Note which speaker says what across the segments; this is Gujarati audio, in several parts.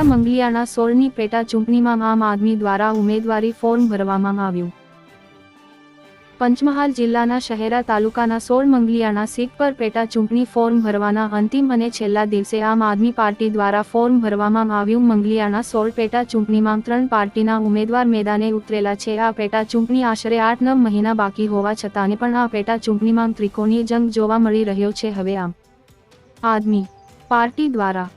Speaker 1: મંગલિયાણા 16ની પેટા ચૂંટણીમાં આમ આદમી દ્વારા ઉમેદવારી ફોર્મ ભરવામાં આવ્યું। પંચમહાલ જિલ્લાના શહેરા તાલુકાના 16 મંગલિયાણા સીટ પર પેટા ચૂંટણી ફોર્મ ભરવાના અંતિમ અને છેલ્લા દિવસે આમ આદમી પાર્ટી દ્વારા ફોર્મ ભરવામાં આવ્યું। મંગલિયાણા 16 પેટા ચૂંટણીમાં 3 પાર્ટીના ઉમેદવાર મેદાને ઉતરેલા છે। આ પેટા ચૂંટણી આશરે 8-9 મહિના બાકી હોવા છતાં પણ આ પેટા ચૂંટણીમાં ત્રિકોણીય જંગ જોવા મળી રહ્યો છે। હવે આમ આદમી પાર્ટી દ્વારા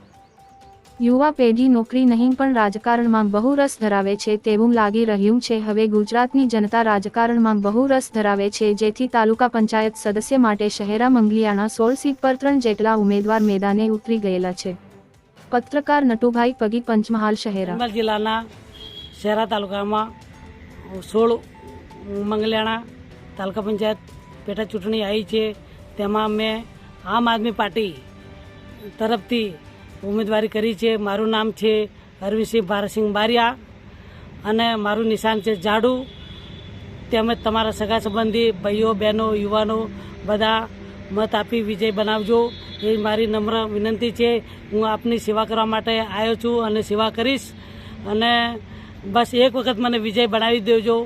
Speaker 1: યુવા પેઢી નોકરી નહીં પણ રાજકારણમાં બહુ રસ ધરાવે છે તેવું લાગી રહ્યું છે। હવે ગુજરાતની જનતા રાજકારણમાં બહુ રસ ધરાવે છે, જેથી તાલુકા પંચાયત સદસ્ય માટે શહેરા મંગલિયાણા 16 સીટ પર 3 જેટલા ઉમેદવાર મેદાને ઉતરી ગયેલા છે। પત્રકાર નટુભાઈ પગી, પંચમહાલ શહેરા
Speaker 2: જિલ્લાના શહેરા તાલુકામાં 16 મંગલિયાણા તાલુકા પંચાયત પેટા ચૂંટણી આવી છે। તેમાં મેં આમ આદમી પાર્ટી તરફથી ઉમેદવારી કરી છે। મારું નામ છે અરવિંદસિંહ ભારતસિંહ બારિયા અને મારું નિશાન છે ઝાડુ। તેમજ તમારા સગા સંબંધી ભાઈઓ બહેનો યુવાનો બધા મત આપી વિજય બનાવજો એ મારી નમ્ર વિનંતી છે। હું આપની સેવા કરવા માટે આવ્યો છું અને સેવા કરીશ અને બસ એક વખત મને વિજય બનાવી દેજો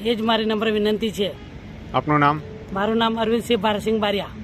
Speaker 2: એ જ મારી નમ્ર વિનંતી છે।
Speaker 3: આપનું નામ?
Speaker 2: મારું નામ અરવિંદસિંહ ભારતસિંહ બારિયા।